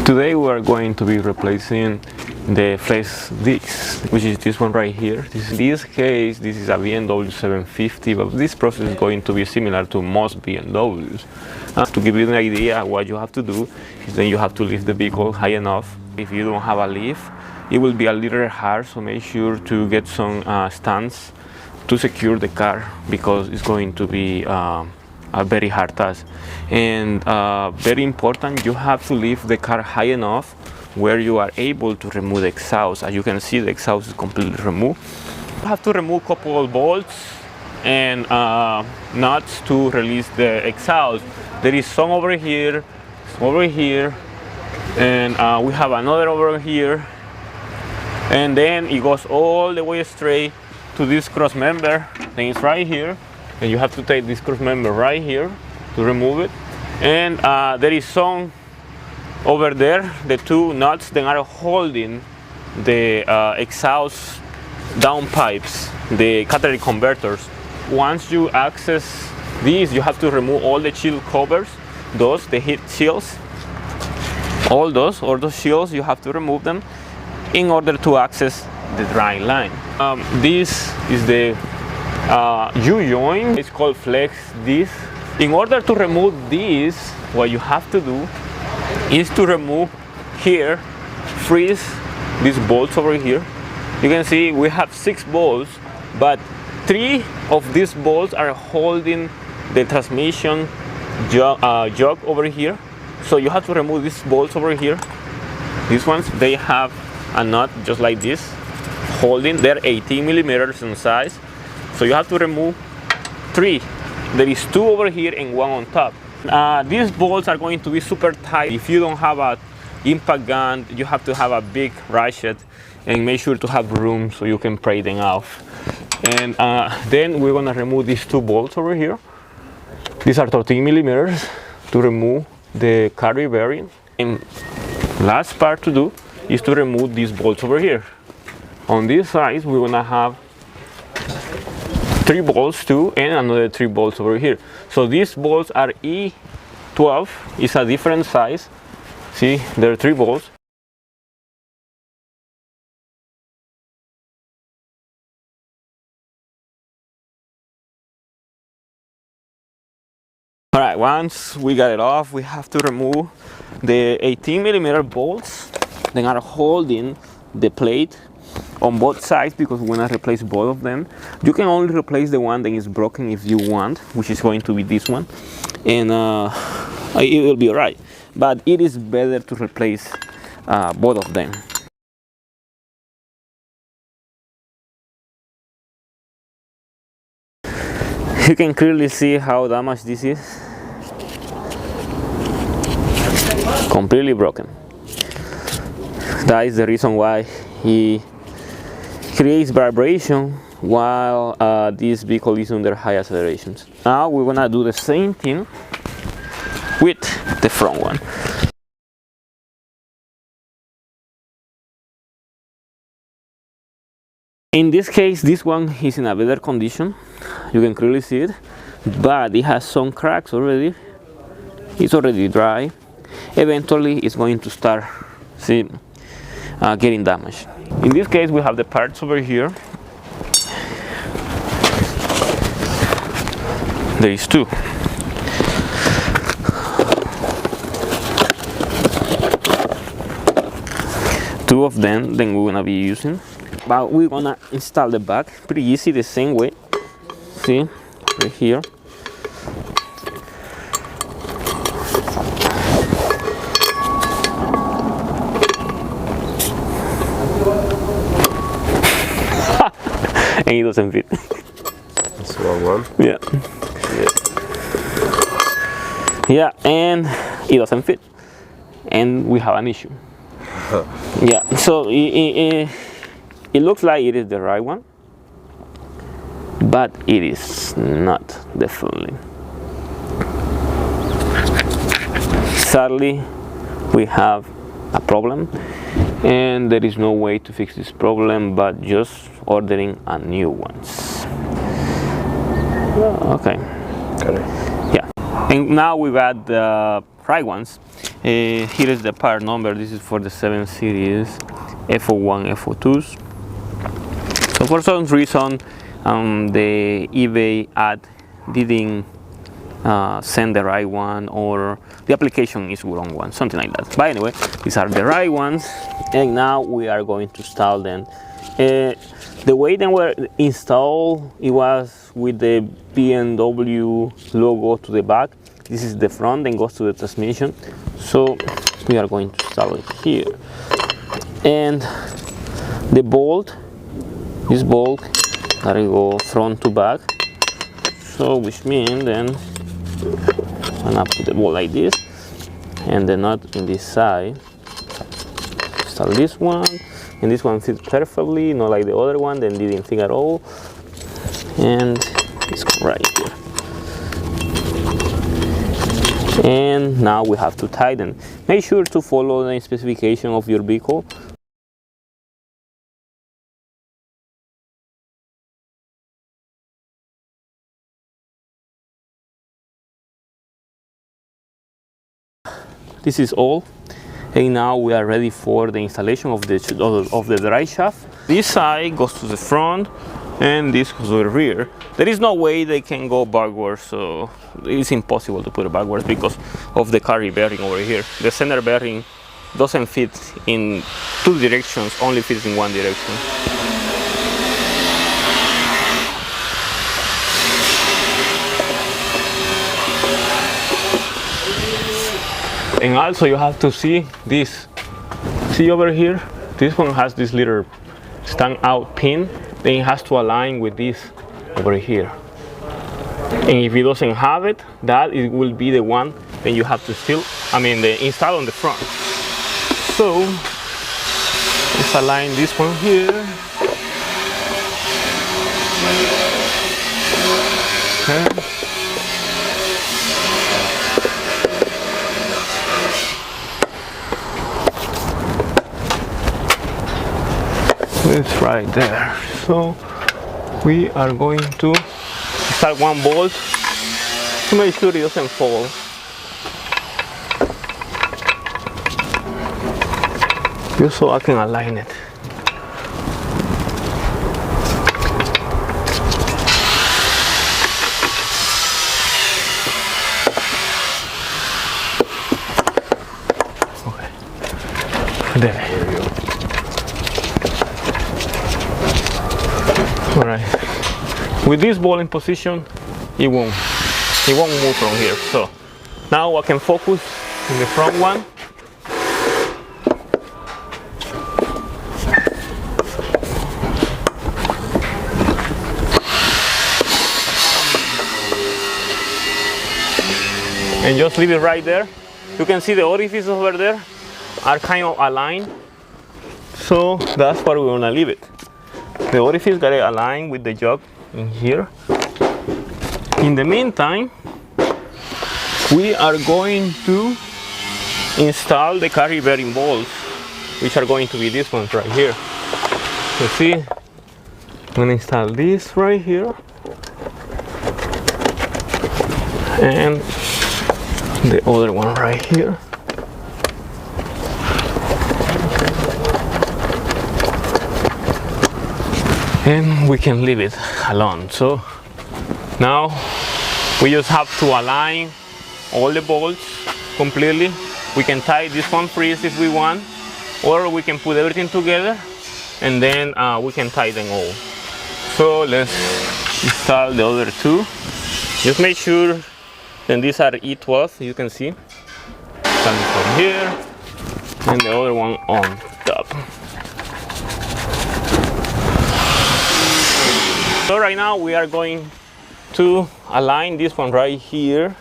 Today we are going to be replacing the flex disc, which is this one right here. In this case, this is a BMW 750, but this process is going to be similar to most BMWs. To give you an idea, what you have to do is then you have to lift the vehicle high enough. If you don't have a lift, it will be a little hard, so make sure to get some stands to secure the car, because it's going to be a very hard task. And very important, you have to lift the car high enough where you are able to remove the exhaust. As you can see, the exhaust is completely removed. You have to remove a couple of bolts and nuts to release the exhaust. There is some over here, and we have another over here, and then it goes all the way straight to this cross member. Then it's right here, and you have to take this cross member right here to remove it. And there is some over there, the two nuts that are holding the exhaust down pipes, the catalytic converters. Once you access these, you have to remove all the shield covers, the heat shields, all those shields, you have to remove them in order to access the dry line. This is the ujoint. It's called flex disc. In order to remove this, what you have to do is to remove here, freeze these bolts over here. You can see we have 6 bolts, but 3 of these bolts are holding the transmission jug over here. So you have to remove these bolts over here. These ones, they have a nut just like this holding. They're 18 millimeters in size, so you have to remove 3. There is 2 over here and 1 on top. These bolts are going to be super tight. If you don't have an impact gun, you have to have a big ratchet and make sure to have room so you can pry them off. And then we're gonna remove these 2 bolts over here. These are 13 millimeters to remove the carry bearing. And last part to do is to remove these bolts over here. On this side, we're gonna have 3 bolts too, and another 3 bolts over here. So these bolts are E12, it's a different size. See, there are 3 bolts. All right, once we got it off, we have to remove the 18 millimeter bolts that are holding the plate on both sides, because we're gonna replace both of them. You can only replace the one that is broken if you want, which is going to be this one, and it will be all right. But it is better to replace both of them. You can clearly see how damaged this is. Completely broken. That is the reason why he creates vibration while this vehicle is under high accelerations. Now we're gonna do the same thing with the front one. In this case, this one is in a better condition. You can clearly see it, but it has some cracks already. It's already dry. Eventually it's going to start getting damaged. In this case, we have the parts over here. There is 2. Two of them then we're gonna be using, but we're gonna install the back pretty easy, the same way. See, right here. And it doesn't fit. That's the wrong one. Yeah. Yeah, and it doesn't fit, and we have an issue. Yeah, so it looks like it is the right one, but it is not, definitely. Sadly, we have a problem, and there is no way to fix this problem but just ordering a new ones. Okay. Got it. Yeah, and now we've got the right ones, Here is the part number. This is for the 7 series F01 F02s. So for some reason the eBay ad didn't send the right one, or the application is wrong one, something like that. But anyway, these are the right ones, and now we are going to install them. The way they were installed, it was with the BMW logo to the back. This is the front, then goes to the transmission. So we are going to install it here. And the bolt, this bolt, gotta go front to back. So which means then I'm gonna put the bolt like this, and the nut in this side. Install this one, and this one fits perfectly, not like the other one that didn't fit at all. And it's right here. And now we have to tighten. Make sure to follow the specification of your vehicle. This is all, and now we are ready for the installation of the drive shaft. This side goes to the front, and this goes to the rear. There is no way they can go backwards, so it's impossible to put it backwards because of the carry bearing over here. The center bearing doesn't fit in 2 directions, only fits in 1 direction. And also you have to see this. See over here? This one has this little stand out pin. Then it has to align with this over here. And if it doesn't have it, that it will be the one then you have to install on the front. So let's align this one here. Okay. It's right there. So we are going to start 1 bolt to make sure it doesn't fall. Just so I can align it. Okay. There. All right. With this ball in position, it won't move from here. So now I can focus on the front one. And just leave it right there. You can see the orifices over there are kind of aligned. So that's where we're gonna leave it. The orifice got to align with the jug in here. In the meantime, we are going to install the carry bearing bolts, which are going to be these ones right here. You see, I'm going to install this right here, and the other one right here. And we can leave it alone. So now we just have to align all the bolts completely. We can tie this one first if we want, or we can put everything together and then we can tie them all. So let's install the other 2. Just make sure that these are E12, you can see. Coming from here, and the other one on top. So right now we are going to align this one right here,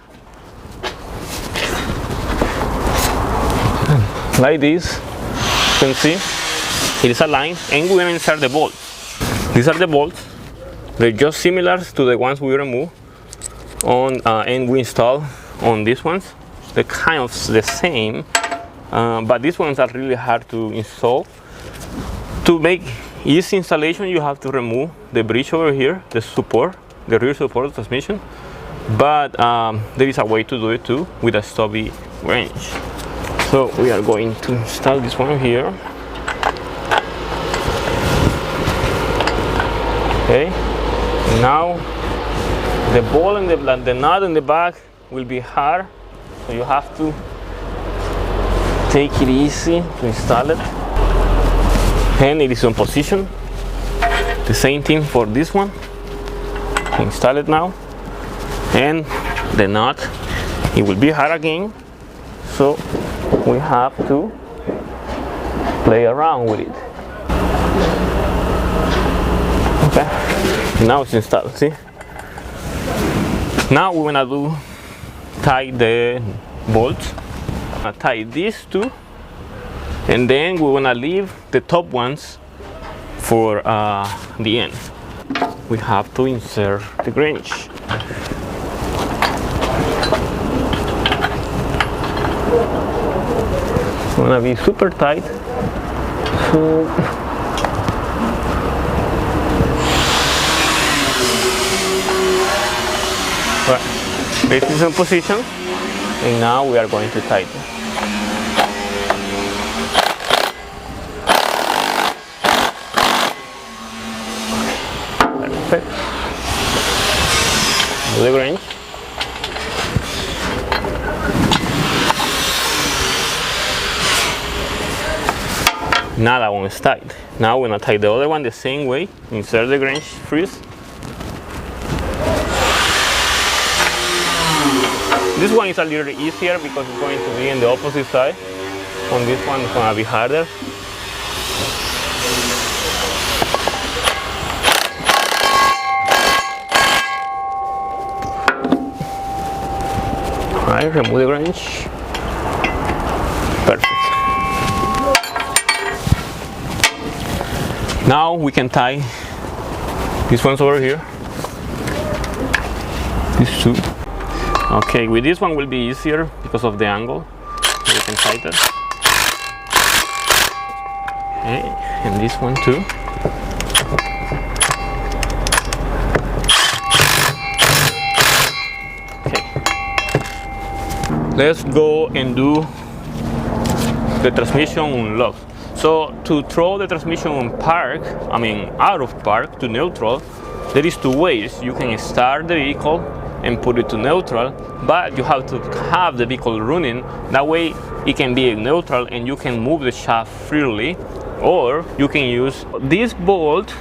like this. You can see it is aligned, and we're going to insert the bolts. These are the bolts. They're just similar to the ones we removed on and we install on these ones. They're kind of the same, but these ones are really hard to install. To make easy installation, you have to remove the bridge over here, the support, the rear support of the transmission. But there is a way to do it too, with a stubby wrench. So we are going to install this one here. Okay, now the ball and the nut in the back will be hard, so you have to take it easy to install it. And it is in position. The same thing for this one. Install it now. And the nut, it will be hard again, so we have to play around with it. Okay, now it's installed. See, now we're gonna tie the bolts. Tie these two, and then we're gonna leave the top ones for the end. We have to insert the wrench. It's gonna be super tight, so this is in position, and now we are going to tighten. Perfect. Do the wrench. Now that one is tight. Now we're gonna tie the other one the same way. Insert the wrench first. This one is a little easier because it's going to be in the opposite side. On this one it's gonna be harder. Alright, remove the wrench. Perfect. Now we can tie these ones over here. These two. Okay, with this one will be easier because of the angle. So we can tighten. Okay, and this one too. Okay. Let's go and do the transmission unlock. So to throw the transmission on park, out of park to neutral, there is two ways. You can start the vehicle and put it to neutral, but you have to have the vehicle running. That way it can be in neutral and you can move the shaft freely. Or you can use this bolt.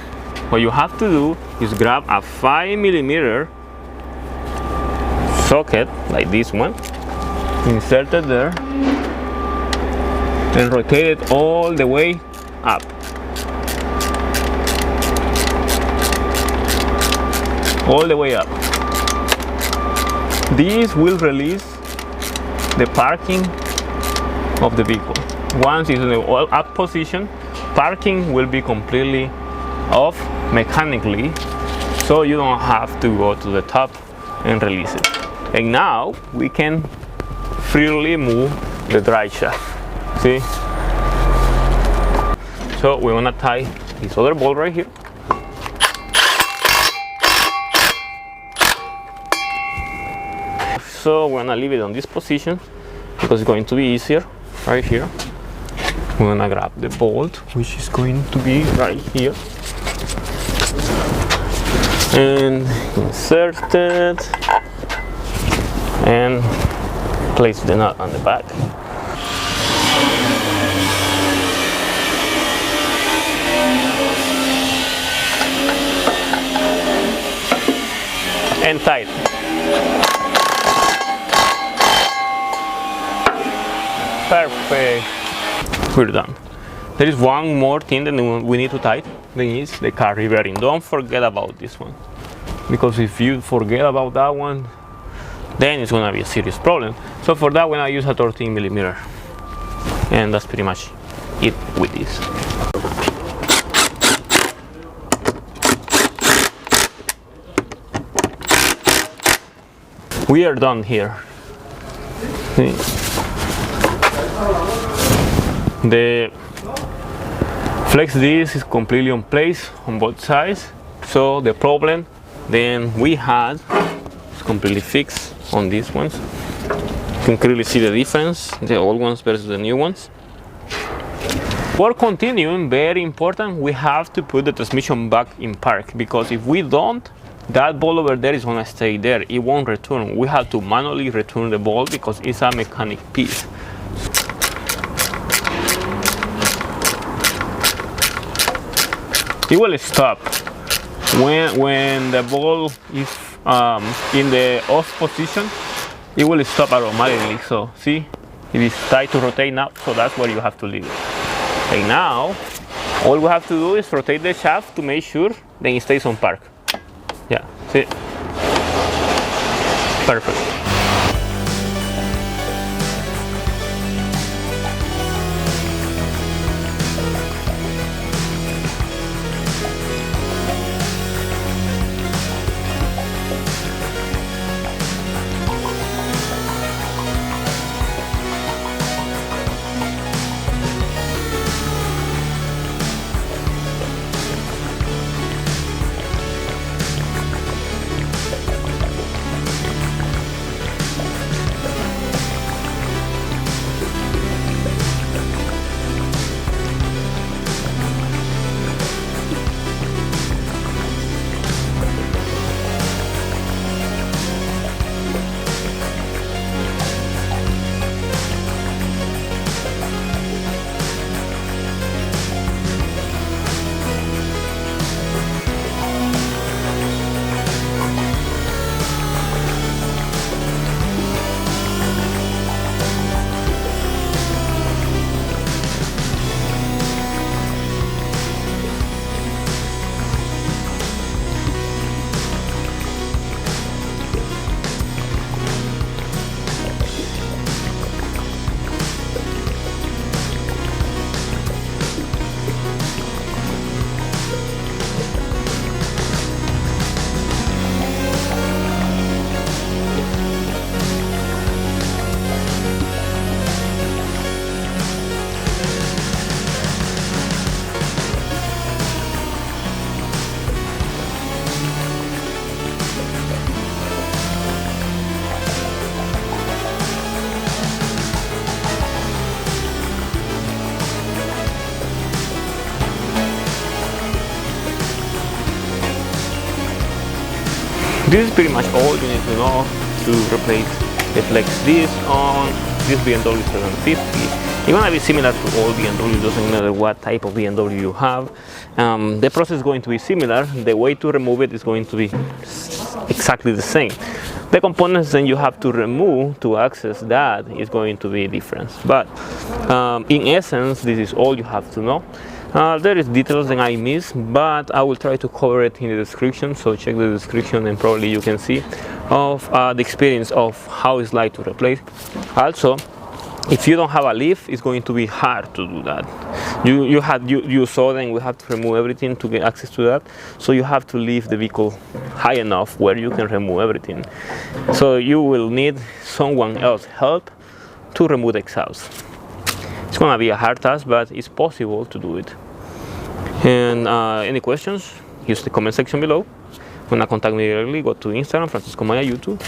What you have to do is grab a 5mm socket like this one, insert it there, and rotate it all the way up. All the way up. This will release the parking of the vehicle. Once it's in the up position, parking will be completely off mechanically, so you don't have to go to the top and release it. And now we can freely move the drive shaft. See? So we're gonna tie this other bolt right here. So we're gonna leave it on this position because it's going to be easier right here. We're gonna grab the bolt, which is going to be right here, and insert it and place the nut on the back. And tight. Perfect. We're done. There is one more thing that we need to tighten. That is the carry bearing. Don't forget about this one, because if you forget about that one, then it's gonna be a serious problem. So for that one, I use a 13mm, and that's pretty much it with this. We are done here. The flex disc is completely in place on both sides, so the problem then we had is completely fixed on these ones. You can clearly see the difference, the old ones versus the new ones. For continuing, very important, we have to put the transmission back in park, because if we don't, that ball over there is gonna stay there. It won't return. We have to manually return the ball because it's a mechanic piece. It will stop when the ball is in the off position. It will stop automatically. So see, it is tied to rotate now, so that's where you have to leave it. And now, all we have to do is rotate the shaft to make sure that it stays on park. Yeah, see? Perfect. This is pretty much all you need to know to replace the flex disc on this BMW 750. It's gonna be similar to all BMW, doesn't matter what type of BMW you have. The process is going to be similar. The way to remove it is going to be exactly the same. The components then you have to remove to access that is going to be different. But in essence, this is all you have to know. There is details that I miss, but I will try to cover it in the description, so check the description and probably you can see of the experience of how it's like to replace. Also, if you don't have a lift, it's going to be hard to do that. You saw that we have to remove everything to get access to that, so you have to leave the vehicle high enough where you can remove everything. So you will need someone else help to remove the exhaust. It's gonna be a hard task, but it's possible to do it. And any questions, use the comment section below. Wanna contact me directly, go to Instagram, Francisco Maya, YouTube.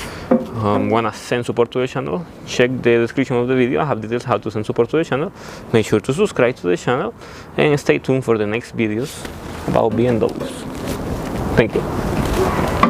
Wanna send support to the channel, check the description of the video. I have details how to send support to the channel. Make sure to subscribe to the channel and stay tuned for the next videos about BMWs. Thank you.